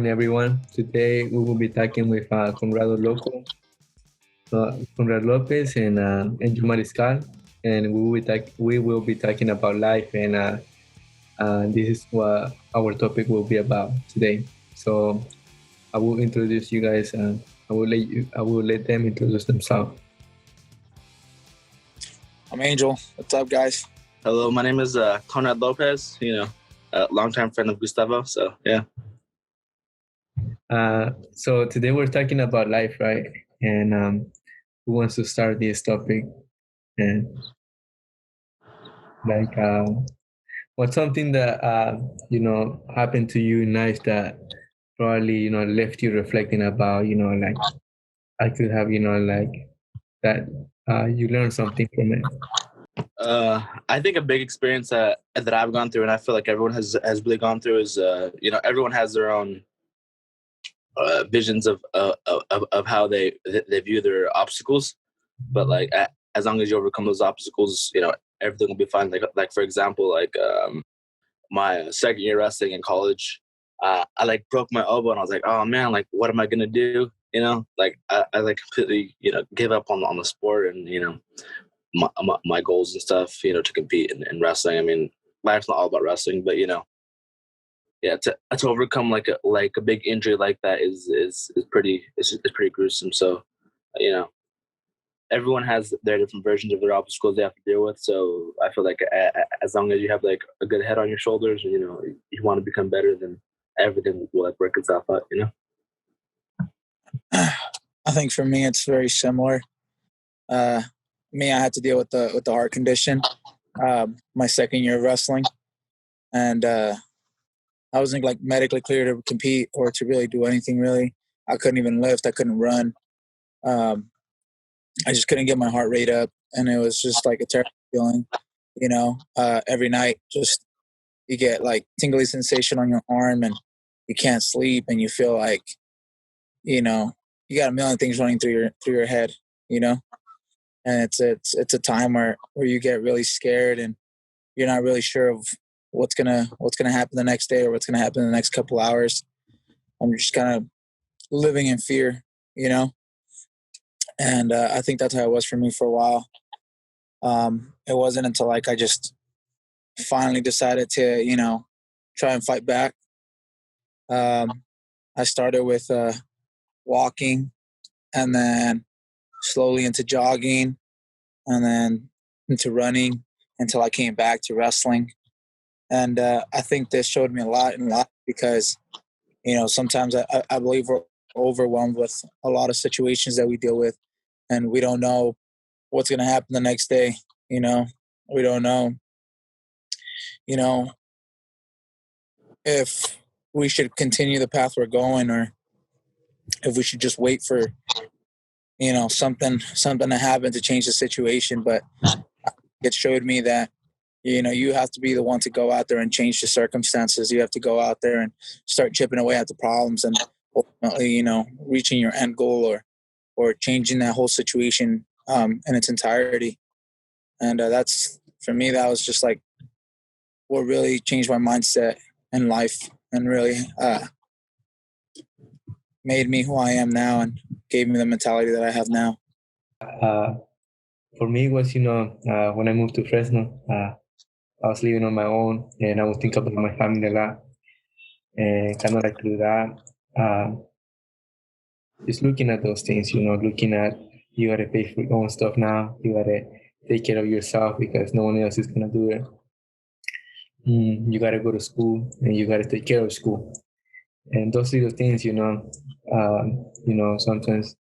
Everyone. Today we will be talking with Conrad Lopez and Mariscal, and we will be talking about life, and this is what our topic will be about today. So I will introduce you guys. I will let them introduce themselves. I'm Angel. What's up, guys? Hello, my name is Conrad Lopez. A longtime friend of Gustavo. So yeah. So today we're talking about life, right? And who wants to start this topic? And like, what's something that happened to you in life that probably left you reflecting about like I could have like that you learned something from it. I think a big experience that I've gone through, and I feel like everyone has really gone through, is everyone has their own visions of how they view their obstacles, but like as long as you overcome those obstacles, everything will be fine. Like for example, my second year wrestling in college, I like broke my elbow, and I was like, oh man, like what am I gonna do? I like completely gave up on the sport, and my goals and stuff, to compete in wrestling. I mean, life's not all about wrestling, but to overcome like a big injury like that is pretty gruesome. So everyone has their different versions of their obstacles they have to deal with. So I feel like as long as you have like a good head on your shoulders, and you want to become better, then everything will like work itself out. I think for me it's very similar. Me, I had to deal with the heart condition my second year of wrestling, and I wasn't like medically clear to compete or to really do anything. Really, I couldn't even lift. I couldn't run. I just couldn't get my heart rate up, and it was just like a terrible feeling. Every night, just you get like tingly sensation on your arm, and you can't sleep, and you feel like, you got a million things running through your head. And it's a time where you get really scared, and you're not really sure of what's gonna happen the next day or what's gonna happen in the next couple hours. I'm just kind of living in fear, and I think that's how it was for me for a while. It wasn't until like I just finally decided to try and fight back. I started with walking, and then slowly into jogging, and then into running until I came back to wrestling. And I think this showed me a lot in life because, sometimes I believe we're overwhelmed with a lot of situations that we deal with, and we don't know what's going to happen the next day. We don't know, if we should continue the path we're going, or if we should just wait for, something to happen to change the situation. But it showed me that, you have to be the one to go out there and change the circumstances. You have to go out there and start chipping away at the problems, and ultimately, reaching your end goal, or changing that whole situation in its entirety. And that's, for me, that was just like what really changed my mindset in life, and really made me who I am now, and gave me the mentality that I have now. For me, it was when I moved to Fresno. I was living on my own, and I was thinking about my family a lot. And kind of like through that, just looking at those things, looking at you got to pay for your own stuff now. You got to take care of yourself because no one else is going to do it. You got to go to school, and you got to take care of school. And those little things, sometimes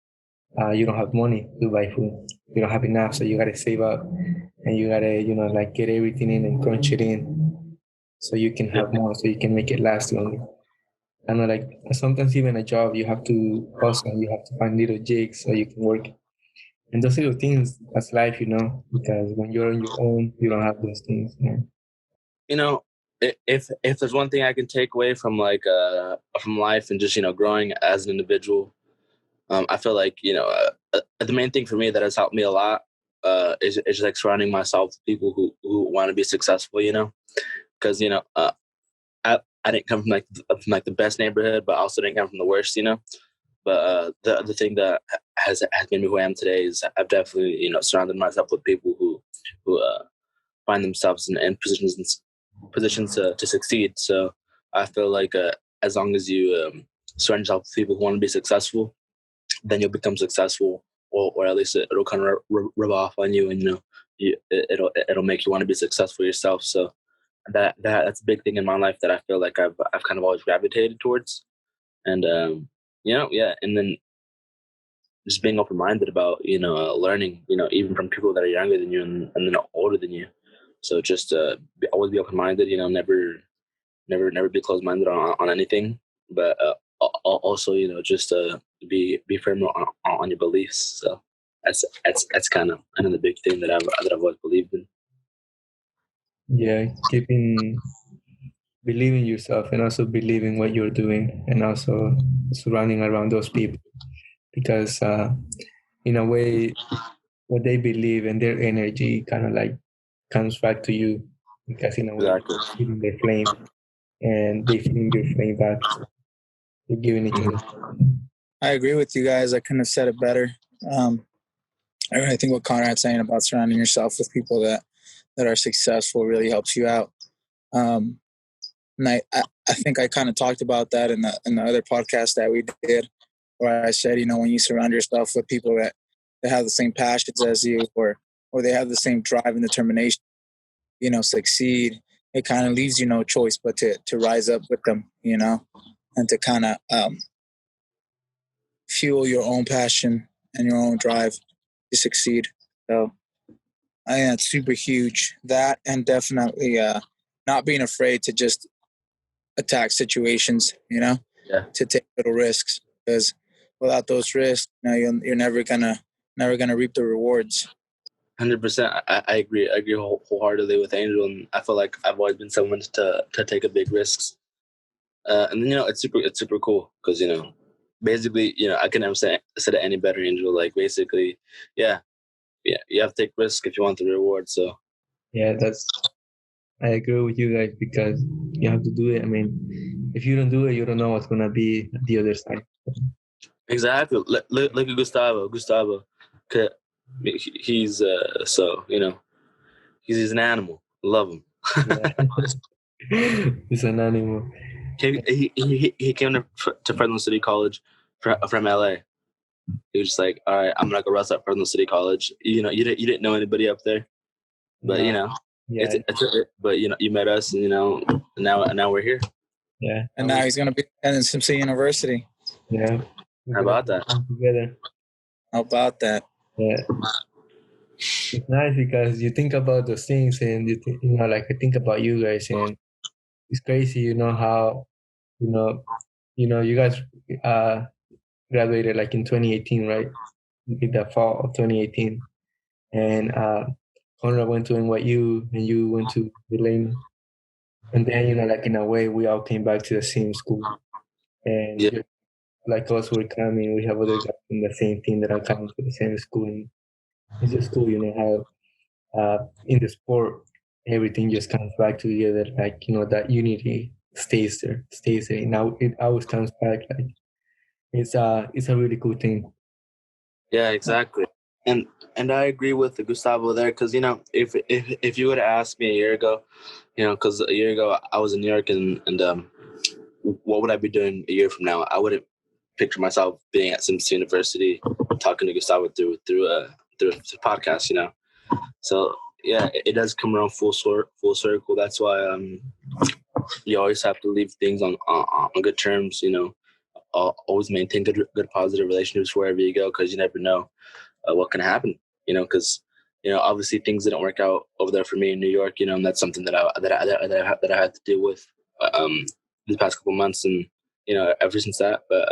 you don't have money to buy food. You don't have enough, so you got to save up, and you got to, like get everything in and crunch it in so you can have more, so you can make it last longer. I know, like sometimes even a job, you have to hustle, you have to find little jigs so you can work. And those little things, that's life, because when you're on your own, you don't have those things. If there's one thing I can take away from from life and just growing as an individual, I feel like the main thing for me that has helped me a lot is just like surrounding myself with people who want to be successful. Because I didn't come from like the best neighborhood, but also didn't come from the worst, you know. But the other thing that has made me who I am today is I've definitely, you know, surrounded myself with people who find themselves in positions to succeed. So I feel like as long as you surround yourself with people who want to be successful, then you'll become successful, or at least it'll kind of rub off on you, and you know, it'll make you want to be successful yourself. So that's a big thing in my life that I feel like I've kind of always gravitated towards, and you know, yeah, and then just being open minded about, you know, learning, you know, even from people that are younger than you and then older than you. So just always be open minded, you know, never be closed minded on anything, but also, you know, just be firm on your beliefs. So that's kind of another big thing that I've always believed in. Yeah, keeping believing yourself and also believing what you're doing, and also surrounding around those people, because in a way, what they believe and their energy kind of like comes back to you, because in a way Exactly. you're feeding their flame and they feeding your flame back. So you're giving it to them. I agree with you guys. I couldn't have said it better. I think what Conrad's saying about surrounding yourself with people that are successful really helps you out. And I think I kind of talked about that in the other podcast that we did, where I said, you know, when you surround yourself with people that have the same passions as you, or they have the same drive and determination, you know, succeed, it kind of leaves you no choice but to rise up with them, you know, and to kind of fuel your own passion and your own drive to succeed. So I think that's super huge. That, and definitely not being afraid to just attack situations, you know, Yeah. to take little risks, because without those risks, you know, you're never gonna reap the rewards. 100%. I agree. I agree wholeheartedly with Angel, and I feel like I've always been someone to take a big risks. And then, you know, it's super cool because, you know, basically, you know, I can never say it any better, Angel. Like basically, yeah, you have to take risk if you want the reward. So Yeah, I agree with you guys, because you have to do it. I mean, if you don't do it, you don't know what's gonna be the other side. exactly. Look at Gustavo. He's so, you know, he's an animal. Love him. Yeah. It's an animal. He came to Fresno City College from LA. He was just like, all right, I'm gonna go wrestle at Fresno City College. You know, you didn't know anybody up there, but you know, Yeah, but you know, you met us, and you know, now we're here. yeah. And now he's going to be attending Simpson University. Yeah. How about that? Together. How about that? Yeah. It's nice because you think about those things, and you know, like I think about you guys, and it's crazy, you know, how, you know, you guys graduated like in 2018, right? In the fall of 2018, and Conrad went to NYU, and you went to Delano, and then, you know, like in a way, we all came back to the same school, and Yeah. just like us, we're coming. We have other guys in the same team that are coming to the same school, and it's just cool, you know, how in the sport, everything just comes back together. Like, you know, that unity stays there. Now it always comes back. Like it's a really cool thing. Yeah, exactly. And I agree with Gustavo there, because you know, if you would have asked me a year ago, you know, because a year ago I was in New York, and what would I be doing a year from now? I wouldn't picture myself being at Simpson University talking to Gustavo through a podcast, you know. So yeah, it does come around full circle. That's why you always have to leave things on good terms, you know. Always maintain good positive relationships wherever you go, because you never know what can happen, you know. Because, you know, obviously things didn't work out over there for me in New York, you know, and that's something that I had to deal with these past couple months, and you know, ever since that. But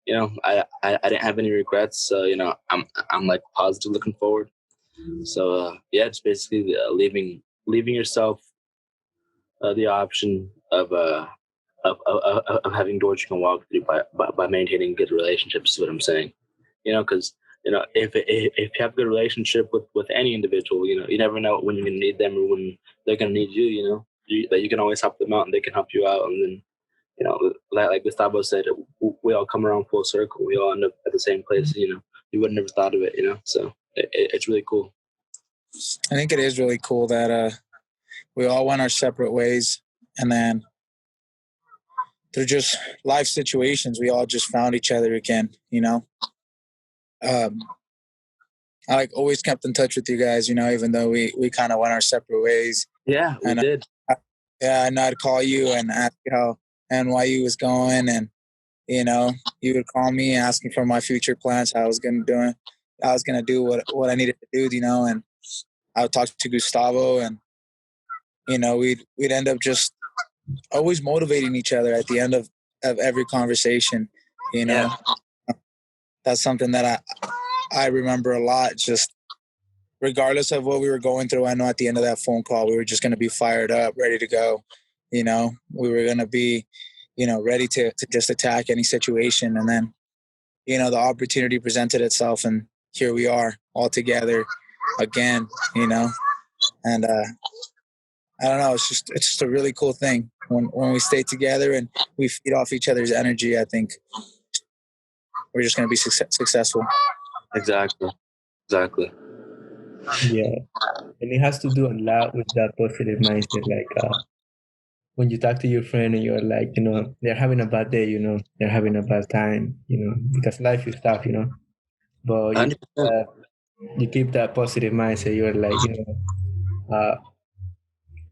you know, I didn't have any regrets, so you know, I'm like positive looking forward. So yeah, just basically leaving yourself the option of having doors you can walk through by maintaining good relationships is what I'm saying. You know, because, you know, if you have a good relationship with any individual, you know, you never know when you're gonna need them or when they're gonna need you. You know, that you can always help them out and they can help you out. And then, like Gustavo said, we all come around full circle. We all end up at the same place. You would have never thought of it. So it's really cool. I think it is really cool that we all went our separate ways, and then through just life situations, we all just found each other again. I always kept in touch with you guys. Even though we kind of went our separate ways. Yeah, we did. And I'd call you and ask you how NYU was going, and you would call me asking for my future plans, how I was gonna do what I needed to do, and I would talk to Gustavo, and we'd end up just always motivating each other at the end of every conversation. Yeah. That's something that I remember a lot. Just regardless of what we were going through, I know at the end of that phone call, we were just going to be fired up, ready to go. We were going to be, ready to just attack any situation. And then, the opportunity presented itself, and here we are all together again, and I don't know, it's just a really cool thing when we stay together and we feed off each other's energy. I think we're just going to be successful. Exactly. Yeah, and it has to do a lot with that positive mindset. Like when you talk to your friend and you're like, they're having a bad day, they're having a bad time, because life is tough, but you keep that positive mindset. You're like,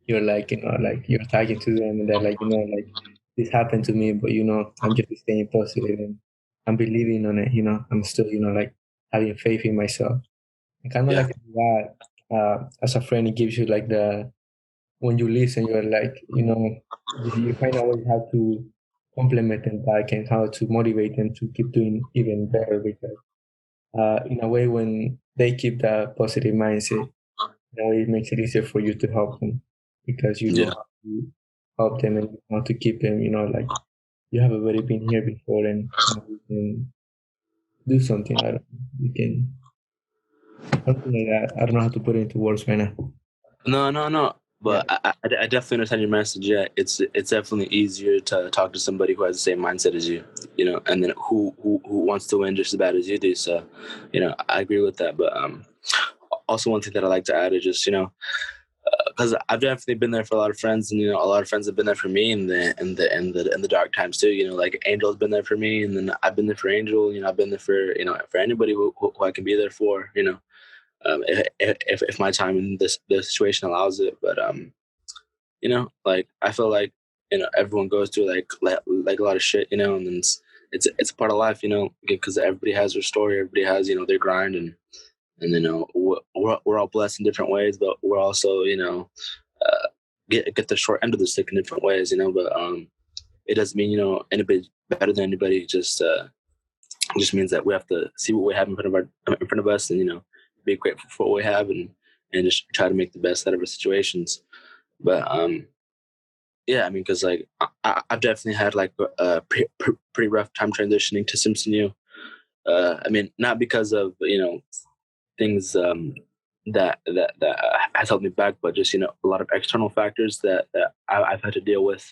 you're like, like you're talking to them and they're like, like this happened to me, but I'm just staying positive and I'm believing on it. I'm still, like having faith in myself. And kind of like that, as a friend, it gives you like when you listen, you're like, you find out how to compliment them back and how to motivate them to keep doing even better, because in a way, when they keep that positive mindset, it makes it easier for you to help them, because you know how to help them and how to keep them, like you have already been here before, and you can do something. You can something like that. I don't know how to put it into words right now. No. But yeah. I definitely understand your message. Yeah, it's definitely easier to talk to somebody who has the same mindset as you, and then who wants to win just as bad as you do. So, I agree with that. But also one thing that I like to add is just, because I've definitely been there for a lot of friends, and a lot of friends have been there for me in the dark times too. Like Angel's been there for me, and then I've been there for Angel. I've been there for for anybody who I can be there for. If my time in this situation allows it, but like I feel like everyone goes through like a lot of shit, and then it's a part of life, because everybody has their story, everybody has their grind, and we're all blessed in different ways, but we're also get the short end of the stick in different ways, but it doesn't mean anybody's better than anybody. It just means that we have to see what we have in front of us, and be grateful for what we have, and just try to make the best out of our situations. But yeah, I mean, because like I've definitely had like a pretty rough time transitioning to Simpson U. I mean, not because of things that has held me back, but just a lot of external factors that I've had to deal with.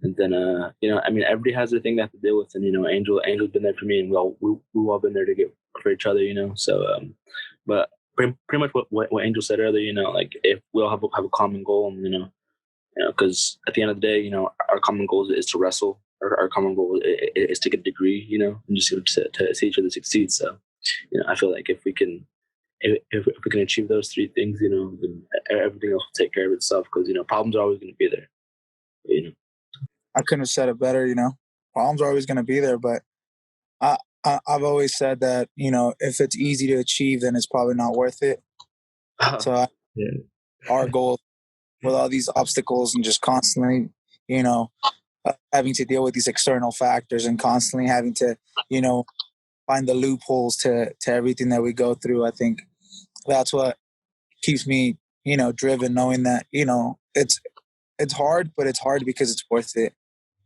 And then I mean, everybody has their thing they have to deal with, and Angel's been there for me, and we've all been there to get for each other, So, but pretty much what Angel said earlier, like if we all have a common goal, and because at the end of the day, our common goal is to wrestle. Our common goal is to get a degree, and just to see each other succeed. So, I feel like if we can achieve those three things, then everything else will take care of itself. Because problems are always going to be there. I couldn't have said it better. Problems are always going to be there, but I've always said that if it's easy to achieve, then it's probably not worth it. So our goal with all these obstacles and just constantly, having to deal with these external factors and constantly having to, find the loopholes to everything that we go through. I think that's what keeps me, driven, knowing that, it's hard, but it's hard because it's worth it,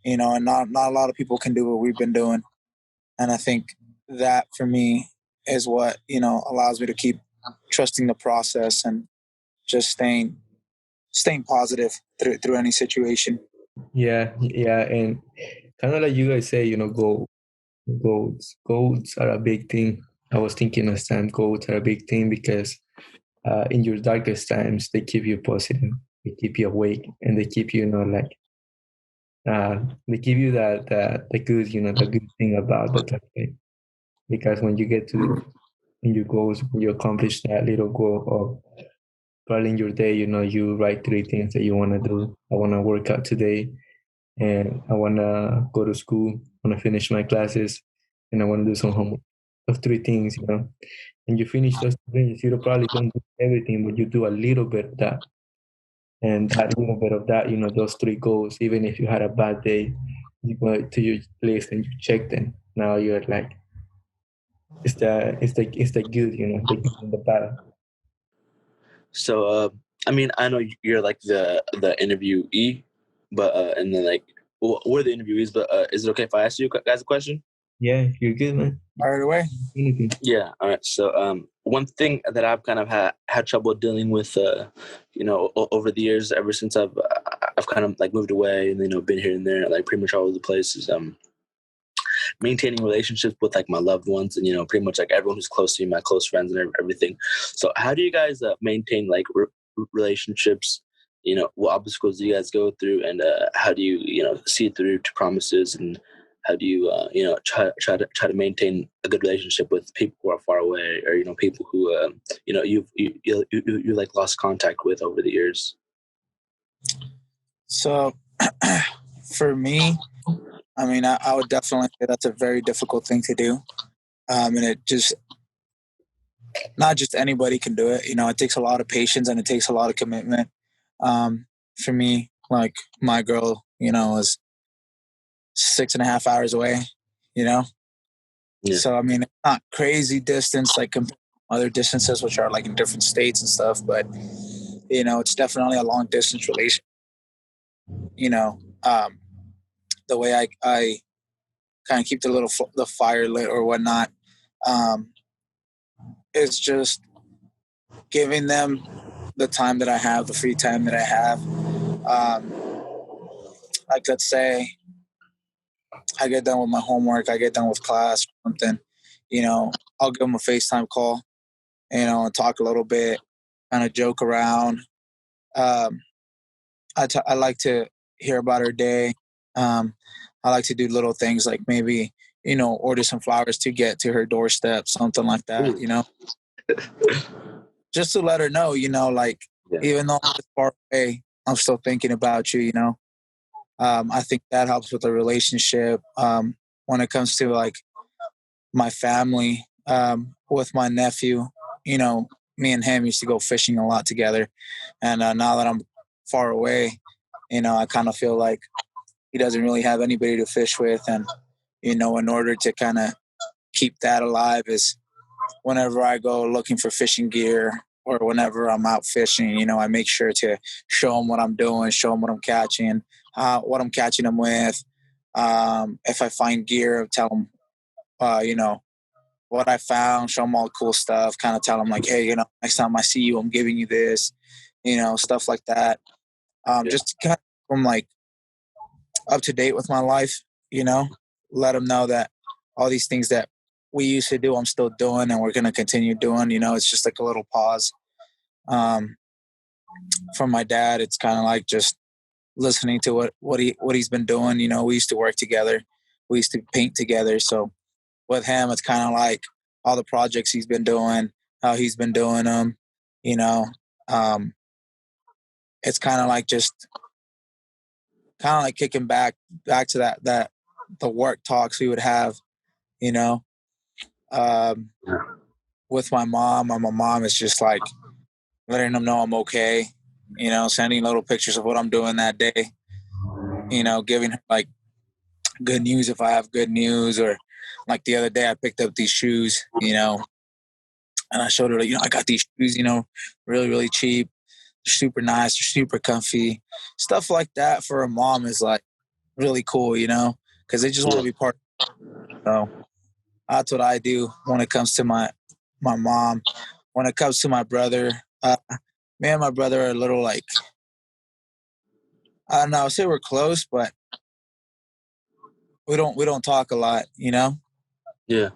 and not a lot of people can do what we've been doing. And I think that for me is what, allows me to keep trusting the process and just staying staying positive through any situation. Yeah, and kind of like you guys say, goals are a big thing. I was thinking last time, goals are a big thing because in your darkest times, they keep you positive, they keep you awake, and they keep you, they give you the good, the good thing about the dark day. Because when you get to in your goals, when you accomplish that little goal of probably in your day, you write three things that you want to do. I want to work out today, and I want to go to school, I want to finish my classes, and I want to do some homework. Those three things, and you finish those things, you probably don't do everything, but you do a little bit of that. And that little bit of that, those three goals, even if you had a bad day, you go to your list and you check them. Now you're like, it's the good, the good and the bad. So, I mean, I know you're like the interviewee, but and then like we're the interviewees. But is it okay if I ask you guys a question? Yeah, you're good, man. Right away. Anything. Yeah. All right. So, one thing that I've kind of had trouble dealing with, over the years, ever since I've kind of like moved away and been here and there, like pretty much all over the place, is maintaining relationships with like my loved ones and pretty much like everyone who's close to me, my close friends and everything. So how do you guys maintain like relationships? What obstacles do you guys go through, and how do you see through to promises, and how do you try to maintain a good relationship with people who are far away, or people who you like lost contact with over the years? So for me, I mean, I would definitely say that's a very difficult thing to do. And it just, not just anybody can do it. It takes a lot of patience and it takes a lot of commitment. For me, like my girl, is 6.5 hours away, Yeah. So, I mean, it's not crazy distance like compared to other distances, which are like in different states and stuff, but, it's definitely a long distance relation. The way I kind of keep the fire lit or whatnot, it's just giving them the time that I have, the free time that I have. Like, let's say I get done with my homework, I get done with class or something, I'll give them a FaceTime call, and talk a little bit, kind of joke around. Um, I like to hear about her day. I like to do little things like maybe, order some flowers to get to her doorstep, something like that, just to let her know, like, even though I'm far away, I'm still thinking about you, I think that helps with the relationship. When it comes to like my family, with my nephew, me and him used to go fishing a lot together. And now that I'm far away, I kind of feel like he doesn't really have anybody to fish with. And, in order to kind of keep that alive is whenever I go looking for fishing gear or whenever I'm out fishing, I make sure to show him what I'm doing, show him what I'm catching, what I'm catching them with. If I find gear, tell them, what I found, show them all the cool stuff, kind of tell them like, hey, next time I see you, I'm giving you this, stuff like that. Just to kind of keep them like up to date with my life, let them know that all these things that we used to do, I'm still doing, and we're going to continue doing. It's just like a little pause. From my dad, it's kind of like just listening to what he's been doing. We used to work together, we used to paint together. So with him, it's kind of like all the projects he's been doing, how he's been doing them. It's kind of like just kicking back to that the work talks we would have. With my mom, my mom is just like letting them know I'm okay, sending little pictures of what I'm doing that day, giving her like good news if I have good news. Or like the other day I picked up these shoes, and I showed her, I got these shoes, really, really cheap, they're super nice, they're super comfy. Stuff like that for a mom is like really cool, because they just want to be part of it. So that's what I do when it comes to my mom. When it comes to my brother, me and my brother are a little like I don't know. I would say we're close, but we don't talk a lot, you know? Yeah.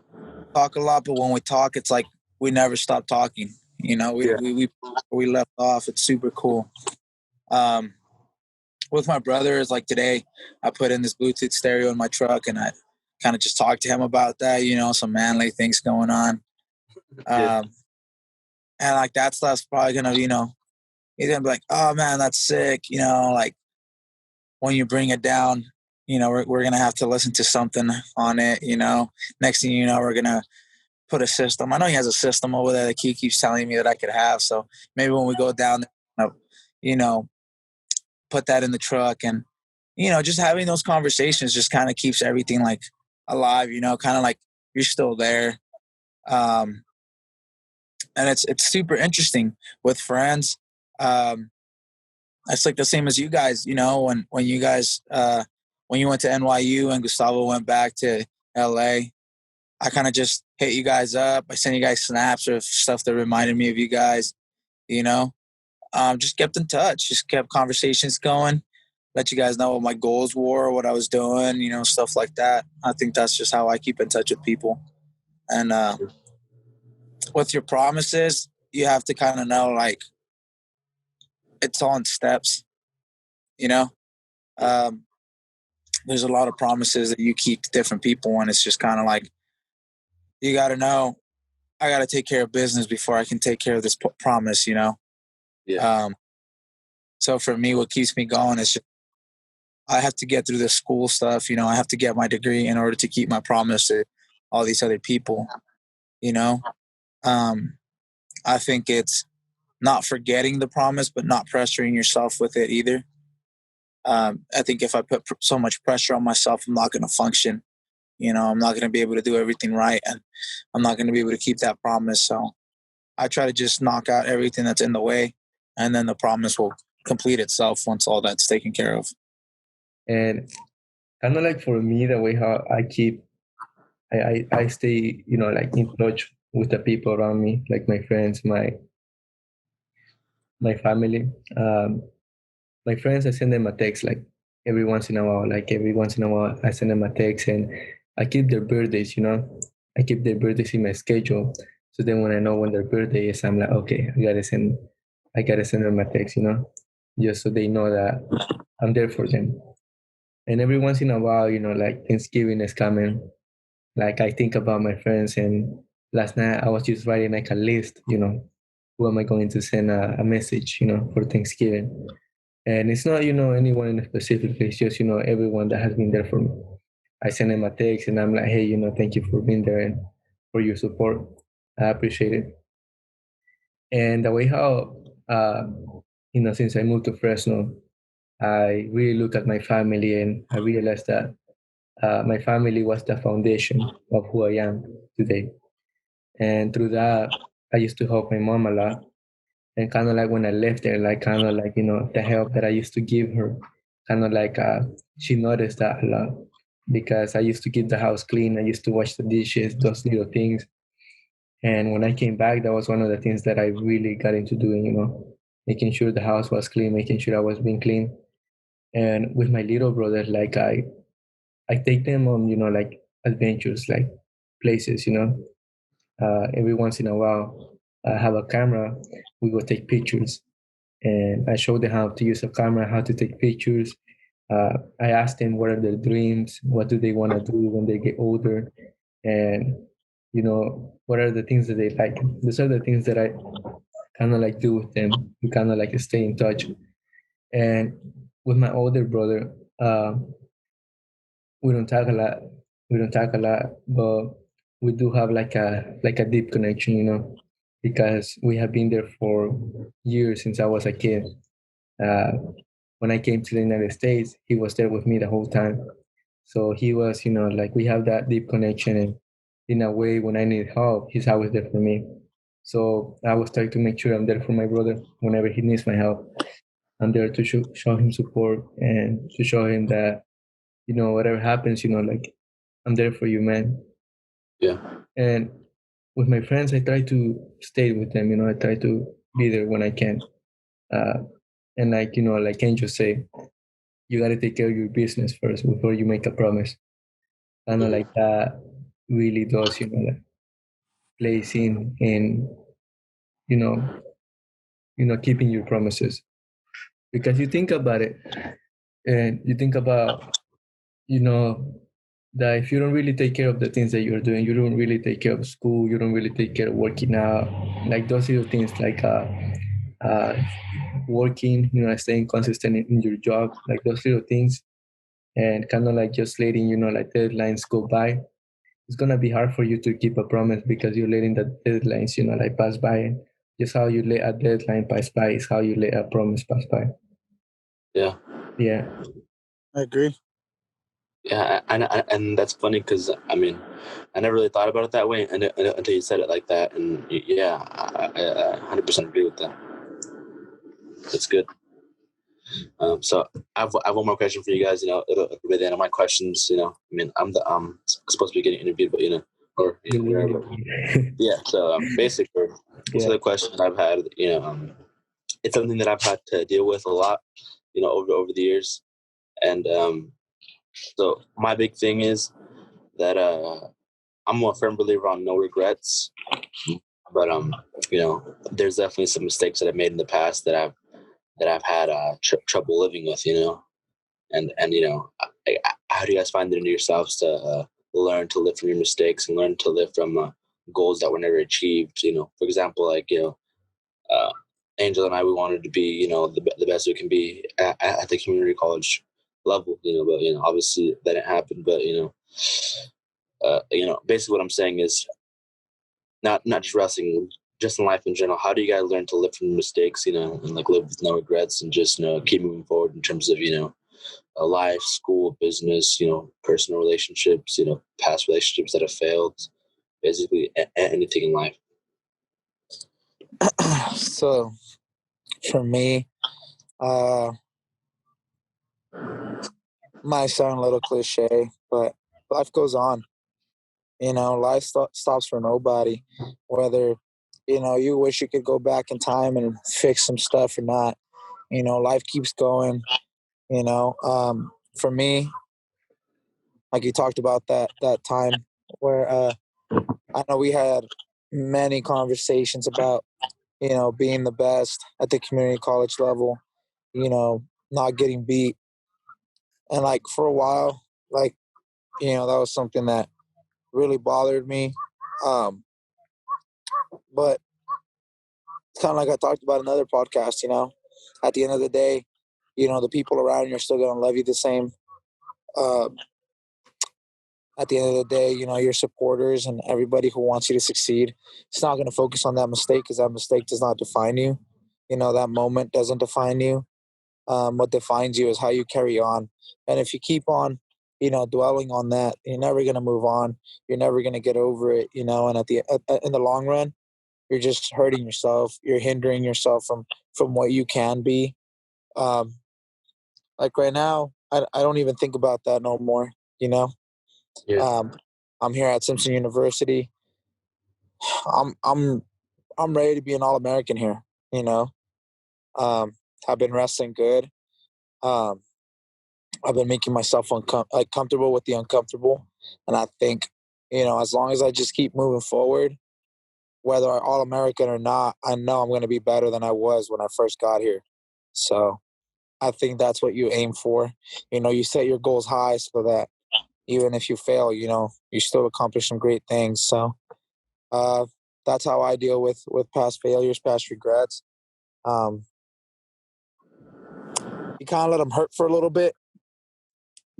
Talk a lot, but when we talk, it's like we never stop talking. You know, we left off. It's super cool. With my brother, it's like today, I put in this Bluetooth stereo in my truck, and I kind of just talked to him about that. You know, some manly things going on. Yeah. And like that stuff's probably gonna, you know, he's gonna be like, "Oh man, that's sick." You know, like when you bring it down, you know, we're gonna have to listen to something on it. You know, next thing you know, we're gonna put a system. I know he has a system over there that he keeps telling me that I could have. So maybe when we go down there, you know, put that in the truck, and, you know, just having those conversations just kind of keeps everything like alive, you know, kind of like you're still there. Um, and it's super interesting with friends. It's like the same as you guys, you know, when you guys, when you went to NYU and Gustavo went back to LA, I kind of just hit you guys up. I sent you guys snaps of stuff that reminded me of you guys, you know. Just kept in touch, just kept conversations going, let you guys know what my goals were, what I was doing, you know, stuff like that. I think that's just how I keep in touch with people. And with your promises, you have to kind of know, like, it's all in steps, you know. Um, there's a lot of promises that you keep to different people, and it's just kind of like, you got to know, I got to take care of business before I can take care of this promise, you know. Yeah. So for me, what keeps me going is just, I have to get through the school stuff. You know, I have to get my degree in order to keep my promise to all these other people, you know. Um, I think it's not forgetting the promise, but not pressuring yourself with it either. I think if I put so much pressure on myself, I'm not going to function. You know, I'm not going to be able to do everything right, and I'm not going to be able to keep that promise. So I try to just knock out everything that's in the way, and then the promise will complete itself once all that's taken care of. And kind of like for me, the way how I keep, I stay, you know, like in touch with the people around me, like my friends, my family. My friends, I send them a text like every once in a while. Like every once in a while, I send them a text, and I keep their birthdays. You know, I keep their birthdays in my schedule. So then when I know when their birthday is, I'm like, okay, I gotta send them a text. You know, just so they know that I'm there for them. And every once in a while, you know, like Thanksgiving is coming. Like I think about my friends, and last night I was just writing like a list. You know, who am I going to send a message? You know, for Thanksgiving. And it's not, you know, anyone in specific. It's just, you know, everyone that has been there for me. I send them a text and I'm like, hey, you know, thank you for being there and for your support. I appreciate it. And the way how, you know, since I moved to Fresno, I really look at my family and I realized that my family was the foundation of who I am today. And through that, I used to help my mom a lot. And kind of like when I left there, like kind of like, you know, the help that I used to give her, kind of like she noticed that a lot because I used to keep the house clean. I used to wash the dishes, those little things. And when I came back, that was one of the things that I really got into doing, you know, making sure the house was clean, making sure I was being clean. And with my little brother, like I take them on, you know, like adventures, like places, you know, every once in a while, I have a camera, we go take pictures and I showed them how to use a camera, how to take pictures. I asked them what are their dreams, what do they want to do when they get older, and you know what are the things that they like. Those are the things that I kind of like do with them to kind of like stay in touch. And with my older brother, we don't talk a lot. We don't talk a lot, but we do have like a deep connection, you know, because we have been there for years since I was a kid. Uh, when I came to the United States, he was there with me the whole time. So he was, you know, like we have that deep connection. And in a way, when I need help, he's always there for me. So I was trying to make sure I'm there for my brother whenever he needs my help. I'm there to show him support and to show him that, you know, whatever happens, you know, like I'm there for you, man. Yeah. And with my friends, I try to stay with them, you know, I try to be there when I can. Uh, and like, you know, like Angel say, you got to take care of your business first before you make a promise. Kind of like that really does, like plays in you know, keeping your promises. Because you think about it, and you think about, that if you don't really take care of the things that you're doing, you don't really take care of school, you don't really take care of working out, like those little things, like uh, working, staying consistent in your job, like those little things, and kind of like just letting, like deadlines go by. It's gonna be hard for you to keep a promise because you're letting the deadlines, like pass by. And just how you let a deadline pass by is how you let a promise pass by. Yeah. Yeah. I agree. Yeah, and that's funny because I mean, I never really thought about it that way until you said it like that, and yeah, I 100% agree with that. That's good. So I have one more question for you guys. It'll be the end of my questions. I mean, I'm supposed to be getting interviewed, but or whatever. Yeah. So basically, so the question I've had, it's something that I've had to deal with a lot, over the years, and so my big thing is that I'm a firm believer on no regrets, but there's definitely some mistakes that I've made in the past that I've had trouble living with, and how do you guys find it in yourselves to learn to live from your mistakes and learn to live from goals that were never achieved? For example, like Angel and I, we wanted to be the best we can be at the community college level, but obviously that didn't happen. But basically what I'm saying is not just wrestling, just in life in general. How do you guys learn to live from mistakes, and like live with no regrets and just keep moving forward in terms of life, school, business, personal relationships, past relationships that have failed, basically anything in life. So for me, might sound a little cliche, but life goes on. Life stops for nobody. Whether you wish you could go back in time and fix some stuff or not, life keeps going. For me, like you talked about that time where I know we had many conversations about being the best at the community college level, not getting beat, and like for a while, like that was something that really bothered me. But it's kind of like I talked about in another podcast, at the end of the day, the people around you are still going to love you the same. At the end of the day, your supporters and everybody who wants you to succeed, it's not going to focus on that mistake because that mistake does not define you. That moment doesn't define you. What defines you is how you carry on. And if you keep on, dwelling on that, you're never going to move on. You're never going to get over it, and in the long run, you're just hurting yourself. You're hindering yourself from what you can be. Like right now, I don't even think about that no more, Yeah. I'm here at Simpson University. I'm ready to be an All-American here, I've been wrestling good. I've been making myself comfortable with the uncomfortable. And I think, as long as I just keep moving forward, whether I'm All-American or not, I know I'm going to be better than I was when I first got here. So I think that's what you aim for. You set your goals high so that even if you fail, you still accomplish some great things. So that's how I deal with past failures, past regrets. You kind of let them hurt for a little bit,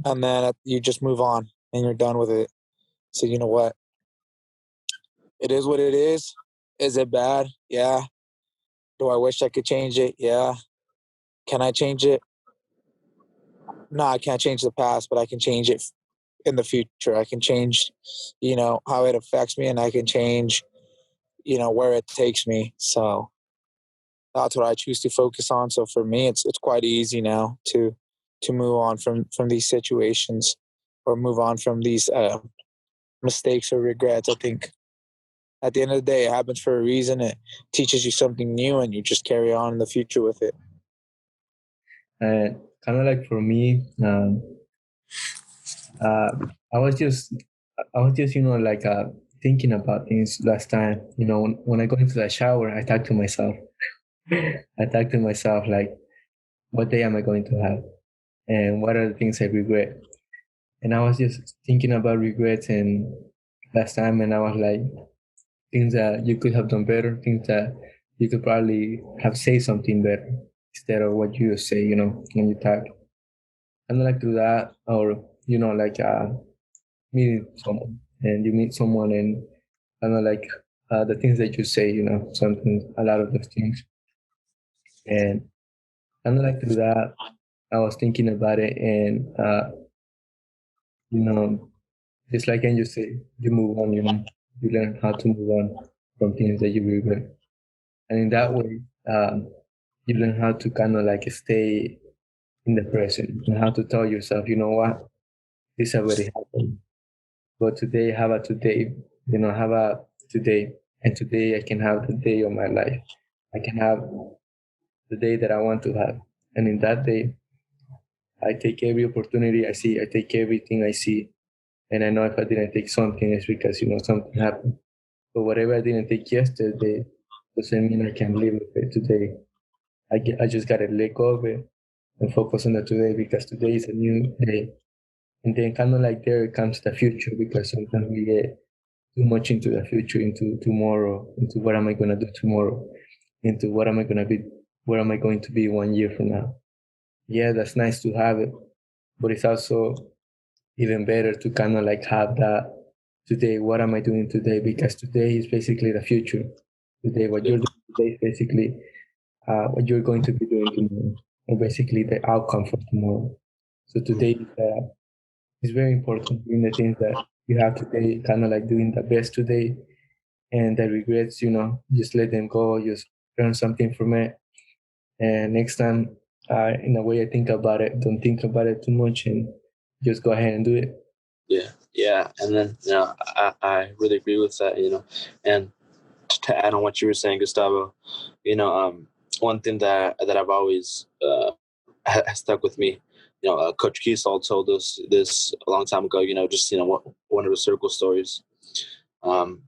and then you just move on and you're done with it. So you know what? It is what it is. Is it bad? Yeah. Do I wish I could change it? Yeah. Can I change it? No, I can't change the past, but I can change it in the future. I can change, how it affects me, and I can change, where it takes me. So that's what I choose to focus on. So for me, it's quite easy now to move on from these situations, or move on from these mistakes or regrets. I think at the end of the day, it happens for a reason. It teaches you something new, and you just carry on in the future with it. And kind of like for me, uh, I was just, like thinking about things last time. When I go into the shower, I talk to myself. I talk to myself like, what day am I going to have, and what are the things I regret? And I was just thinking about regrets and last time, and I was like, things that you could have done better, things that you could probably have said something better instead of what you say, when you talk. And like do that, or like meeting someone, and you meet someone, and kind of like the things that you say, something, a lot of those things, and kind of like do that. I was thinking about it, and you know, just like Angel say, you move on, you learn how to move on from things that you regret. And in that way, you learn how to kind of like stay in the present and how to tell yourself, you know what, this already happened. But today, how about today? How about today? And today I can have the day of my life. I can have the day that I want to have. And in that day, I take every opportunity I see. I take everything I see. And I know if I didn't take something, it's because, something happened. But whatever I didn't take yesterday doesn't mean I can live with it today. I just got to let go of it and focus on the today because today is a new day. And then kind of like there comes the future because sometimes we get too much into the future, into tomorrow, into what am I going to do tomorrow, into what am I going to be, where am I going to be 1 year from now. Yeah, that's nice to have it, but it's also even better to kind of like have that today. What am I doing today? Because today is basically the future. Today, what you're doing today is basically what you're going to be doing tomorrow, or basically the outcome for tomorrow. So today is very important doing the things that you have today, kind of like doing the best today, and the regrets, just let them go, just learn something from it. And next time, in a way I think about it, don't think about it too much and just go ahead and do it. Yeah, and then I really agree with that. And to add on what you were saying, Gustavo, one thing that I've always has stuck with me. Coach Keesall told us this a long time ago. Just one of the circle stories. Um,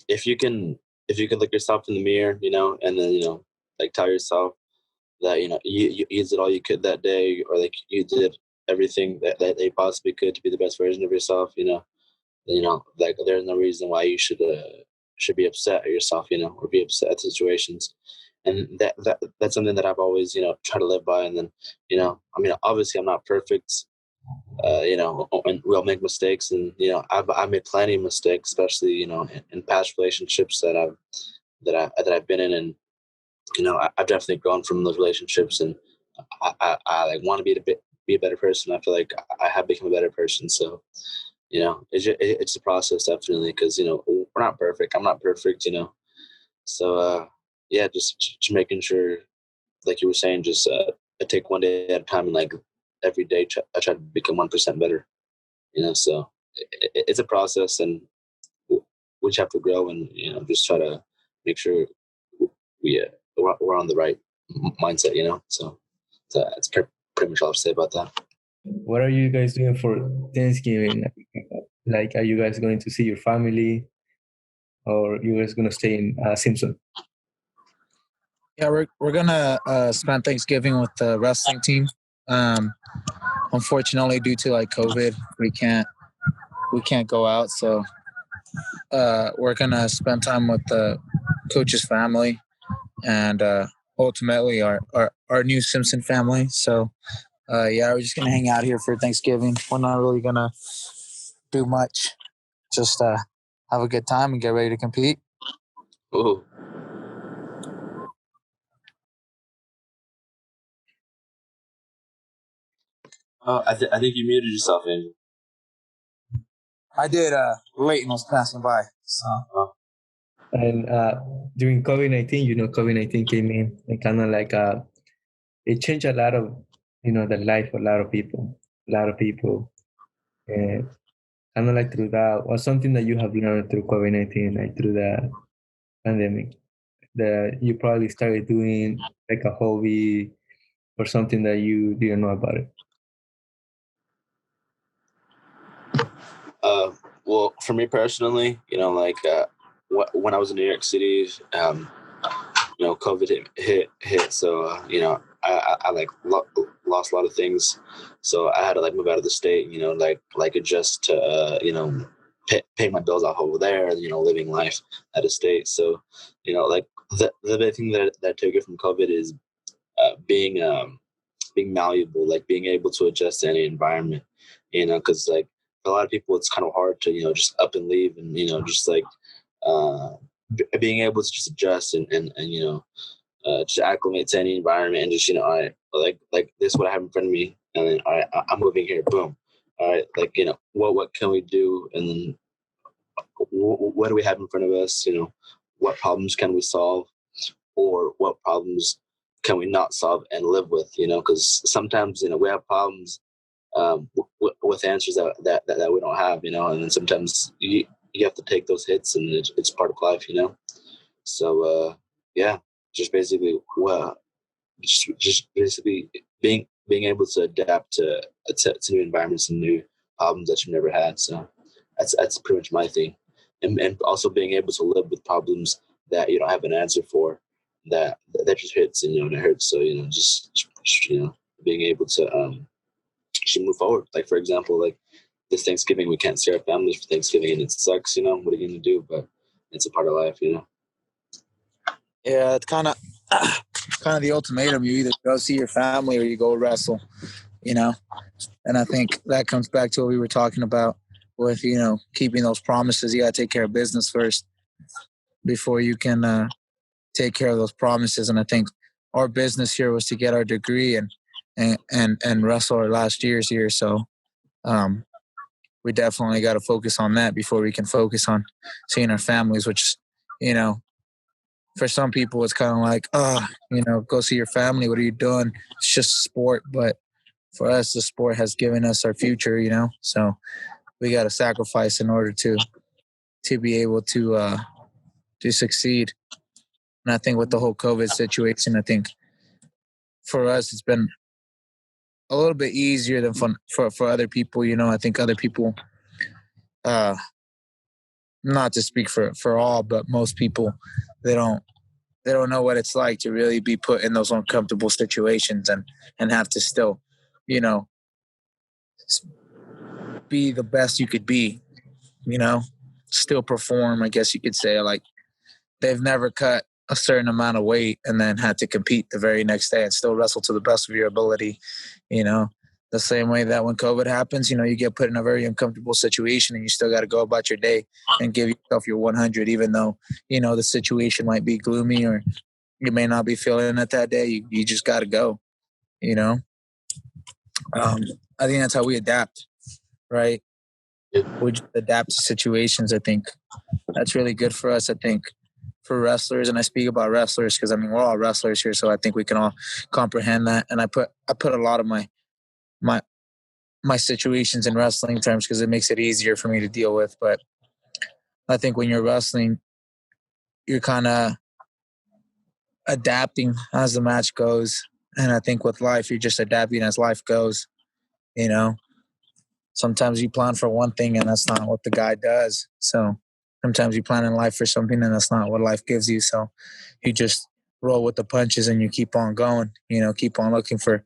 if you can look yourself in the mirror, and then like tell yourself that you did all you could that day, or like you did everything that they possibly could to be the best version of yourself. Like there's no reason why you should be upset at yourself, or be upset at situations. And that's something that I've always, tried to live by. And then, I mean, obviously I'm not perfect, and we'll make mistakes. And, I've made plenty of mistakes, especially, in past relationships that I've been in. And, I've definitely grown from those relationships, and I like want to be a better person. I feel like I have become a better person. So, it's a process, definitely, because we're not perfect. I'm not perfect, So yeah, just making sure, like you were saying, just I take one day at a time, and like every day I try to become 1% better. So it's a process, and we just have to grow, and just try to make sure we're on the right mindset. So that's pretty much all I have to say about that. What are you guys doing for Thanksgiving? Like, are you guys going to see your family, or you guys going to stay in Simpson? Yeah, we're gonna spend Thanksgiving with the wrestling team. Unfortunately, due to like COVID, we can't go out. So we're gonna spend time with the coach's family, and ultimately our new Simpson family. So yeah, we're just gonna hang out here for Thanksgiving. We're not really gonna do much. Just have a good time and get ready to compete. Ooh. Oh, I think you muted yourself, Andrew. I did. Leighton was passing by. So. And during COVID-19, COVID-19 came in and kind of like it changed a lot of the life of a lot of people, and kind of like through that, or something that you have learned through COVID-19, like through the pandemic, that you probably started doing like a hobby, or something that you didn't know about it? Well, for me personally, like when I was in New York City, COVID hit. So, I like lost a lot of things. So I had to like move out of the state, like adjust to, pay my bills off over there, living life out of state. So, like the big thing that took it from COVID is being malleable, like being able to adjust to any environment, because like for a lot of people, it's kind of hard to, just up and leave and, just like uh, being able to just adjust and just acclimate to any environment and just, I like this, what I have in front of me. And then, all right, I'm moving here. Boom. All right. Like, what can we do? And then what do we have in front of us? What problems can we solve, or what problems can we not solve and live with, because sometimes, we have problems with answers that we don't have, and then sometimes you have to take those hits, and it's part of life, So, yeah, just basically, just basically being able to adapt to new environments and new problems that you've never had. So that's pretty much my thing, and also being able to live with problems that you don't have an answer for, that just hits, and it hurts. So just being able to just move forward. Like for example, like this Thanksgiving, we can't see our families for Thanksgiving, and it sucks. What are you gonna do? But it's a part of life. Yeah, it's kind of the ultimatum. You either go see your family or you go wrestle, And I think that comes back to what we were talking about with, keeping those promises. You got to take care of business first before you can take care of those promises. And I think our business here was to get our degree and wrestle our last years here. So we definitely got to focus on that before we can focus on seeing our families, which, for some people it's kind of like, go see your family. What are you doing? It's just sport. But for us, the sport has given us our future, so we got to sacrifice in order to be able to succeed. And I think with the whole COVID situation, I think for us, it's been a little bit easier than for other people. I think other people, not to speak for all, but most people, they don't know what it's like to really be put in those uncomfortable situations and have to still, be the best you could be, still perform, I guess you could say. Like they've never cut a certain amount of weight and then had to compete the very next day and still wrestle to the best of your ability, the same way that when COVID happens, you get put in a very uncomfortable situation and you still got to go about your day and give yourself your 100, even though, the situation might be gloomy or you may not be feeling it that day. You just got to go, I think that's how we adapt, right? We just adapt to situations. I think that's really good for us. I think for wrestlers, and I speak about wrestlers because we're all wrestlers here, so I think we can all comprehend that. And I put a lot of my situations in wrestling terms because it makes it easier for me to deal with. But I think when you're wrestling, you're kind of adapting as the match goes, and I think with life, you're just adapting as life goes. Sometimes you plan for one thing and that's not what the guy does. So sometimes you plan in life for something and that's not what life gives you. So you just roll with the punches and you keep on going, keep on looking for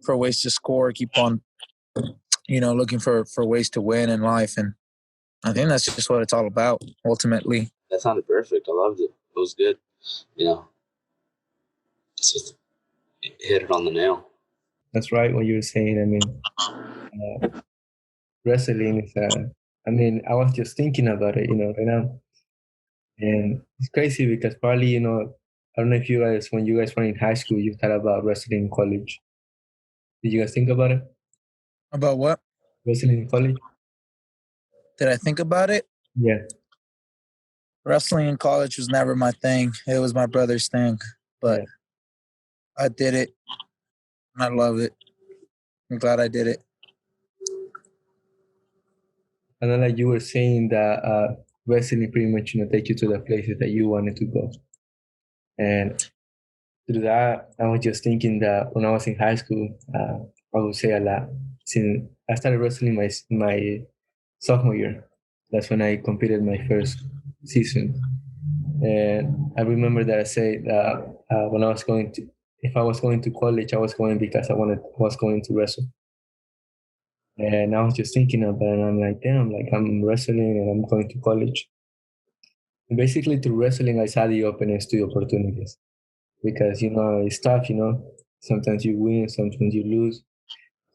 ways to score, keep on, looking for ways to win in life. And I think that's just what it's all about ultimately. That sounded perfect. I loved it. It was good. It's just hit it on the nail. That's right. What you were saying. Wrestling is I was just thinking about it, right now. And it's crazy because probably, I don't know if you guys, when you guys were in high school, you thought about wrestling in college. Did you guys think about it? About what? Wrestling in college? Did I think about it? Yeah. Wrestling in college was never my thing. It was my brother's thing. But yeah. I did it. And I love it. I'm glad I did it. And then like you were saying that wrestling pretty much, take you to the places that you wanted to go. And through that, I was just thinking that when I was in high school, I would say a lot. Since I started wrestling my sophomore year, that's when I competed my first season. And I remember that I said when I was going to, if I was going to college, I was going because was going to wrestle. And I was just thinking about it, and I'm like, damn, like I'm wrestling and I'm going to college. And basically, through wrestling, I saw the openness to opportunities because it's tough. Sometimes you win, sometimes you lose,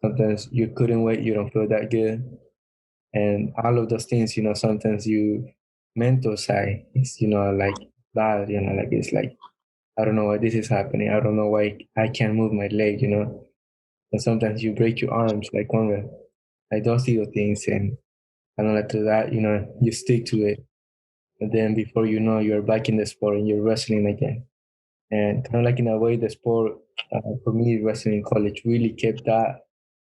sometimes you couldn't wait, you don't feel that good, and all of those things. Sometimes you mental side is like bad. Like it's like I don't know why this is happening. I don't know why I can't move my leg. And sometimes you break your arms, like Conrad. Like those little things, and after that, you stick to it, and then before you know, you're back in the sport and you're wrestling again. And kind of like in a way, the sport for me, wrestling in college really kept that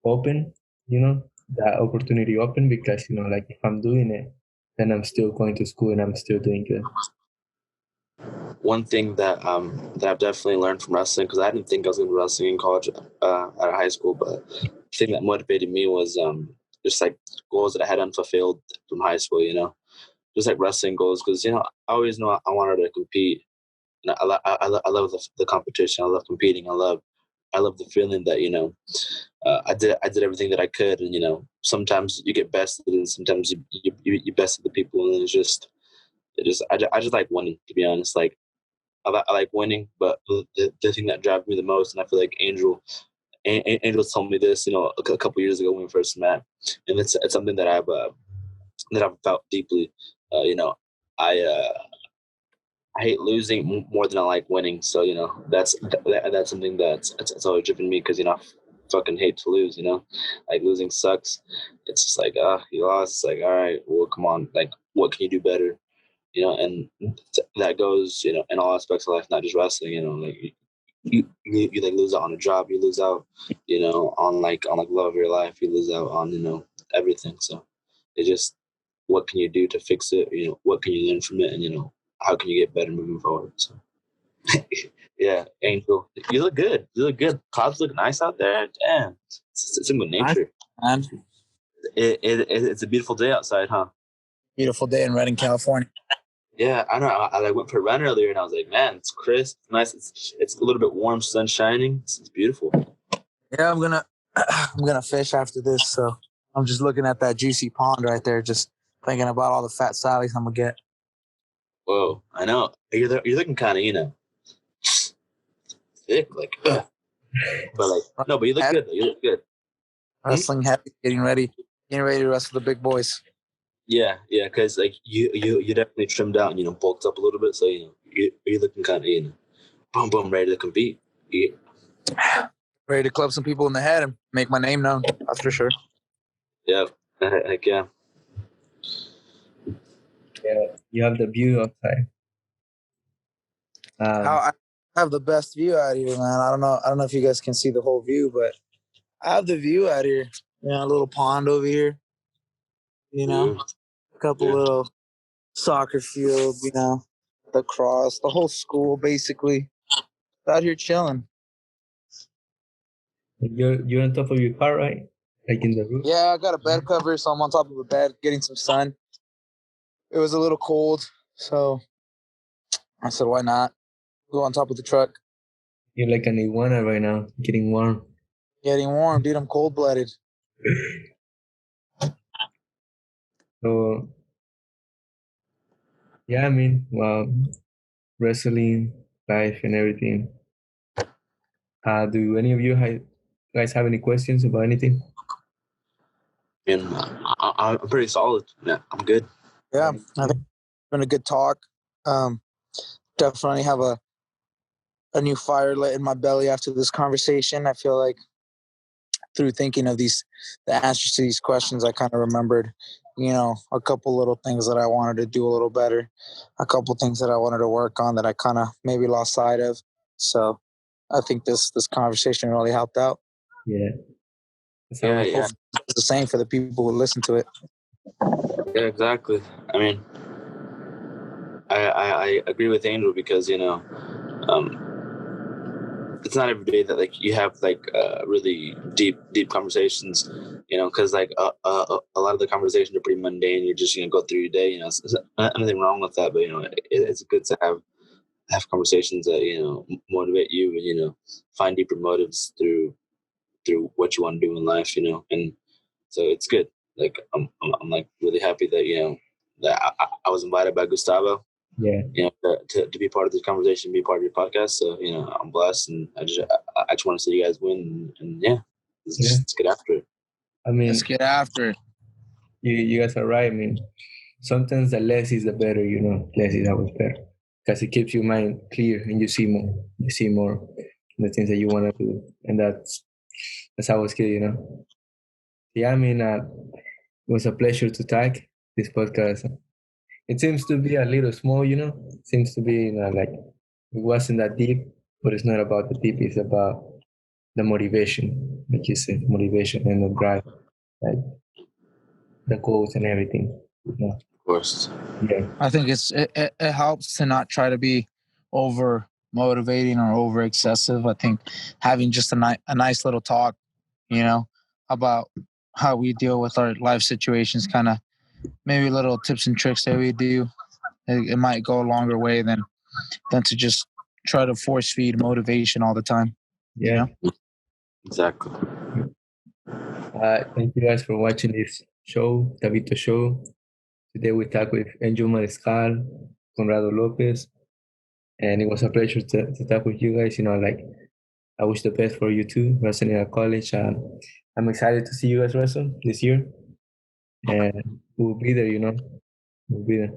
open, that opportunity open because like if I'm doing it, then I'm still going to school and I'm still doing good. One thing that I've definitely learned from wrestling, because I didn't think I was going to be wrestling in college out of high school, but the thing that motivated me was just like goals that I had unfulfilled from high school. Just like wrestling goals, because I always know I wanted to compete, and I love the competition. I love competing. I love the feeling that I did everything that I could, and sometimes you get bested, and sometimes you bested the people, and I just like winning, to be honest. Like I like winning, but the thing that drives me the most, and I feel like Angel told me this, a couple years ago when we first met, and it's something that I've felt deeply. I I hate losing more than I like winning, so that's something that's always driven me because I fucking hate to lose. Like losing sucks. It's just like you lost. It's like all right, well come on, like what can you do better? And that goes, in all aspects of life, not just wrestling. Like you like lose out on a job, you lose out, on love of your life, you lose out on everything. So it just what can you do to fix it? What can you learn from it, and how can you get better moving forward? So yeah, Angel, you look good. You look good. Clouds look nice out there. Damn, it's in good nature. And It's a beautiful day outside, huh? beautiful day in Redding, California. Yeah, I know. I like went for a run earlier, and I was like, man, it's crisp, nice. It's a little bit warm, sun shining. It's beautiful. Yeah, I'm gonna fish after this, so I'm just looking at that juicy pond right there, just thinking about all the fat sallies I'm gonna get. Whoa, I know. You're looking kind of thick, like, but like no, but you look good. Though. You look good. Wrestling heavy, getting ready to wrestle the big boys. Yeah, because like you definitely trimmed out and bulked up a little bit, so you're looking kind of boom boom ready to compete. Yeah. Ready to club some people in the head and make my name known. That's for sure. Yeah, heck yeah. Yeah, you have the view outside. I have the best view out here, man. I don't know if you guys can see the whole view, but I have the view out here. A little pond over here. A couple little soccer field. The cross, the whole school basically. Out here chilling. You're on top of your car, right? Like in the roof? Yeah, I got a bed cover, so I'm on top of a bed getting some sun. It was a little cold, so I said, why not? Go on top of the truck. You're like an iguana right now, getting warm. Getting warm, dude. I'm cold-blooded. So, yeah, I mean, well, wrestling, life, and everything. Do any of you guys have any questions about anything? And I'm pretty solid. Yeah, I'm good. Yeah, I think it's been a good talk. Definitely have a new fire lit in my belly after this conversation. I feel like through thinking of the answers to these questions, I kind of remembered, a couple little things that I wanted to do a little better, a couple things that I wanted to work on that I kind of maybe lost sight of. So I think this conversation really helped out. Yeah. Yeah. It's the same for the people who listen to it. Yeah, exactly. I mean, I agree with Angel because it's not every day that like you have like really deep conversations, because like a lot of the conversations are pretty mundane. You're just go through your day. It's nothing wrong with that, but it's good to have conversations that motivate you and find deeper motives through what you want to do in life. And so it's good. Like I'm like really happy that that I was invited by Gustavo. Yeah. To be part of this conversation, be part of your podcast. So I'm blessed, and I just want to see you guys win, and let's get after it. I mean, Let's get after it. You guys are right. I mean, sometimes the less is the better. Less is always better because it keeps your mind clear and you see more. You see more the things that you want to do, and that's how it's good. Yeah, I mean, it was a pleasure to talk this podcast. It seems to be a little small, It seems to be like it wasn't that deep, but it's not about the deep. It's about the motivation, like you said, motivation and the drive, like the goals and everything. Of course. Yeah. I think it helps to not try to be over motivating or over excessive. I think having just a nice little talk, about how we deal with our life situations, kind of maybe little tips and tricks that we do, it might go a longer way than to just try to force feed motivation all the time. Yeah. Exactly. Thank you guys for watching this show, Tabito Show. Today we talked with Angel Mariscal, Conrad Lopez, and it was a pleasure to talk with you guys. I wish the best for you too, wrestling at college. I'm excited to see you guys wrestle this year, and we'll be there. We'll be there.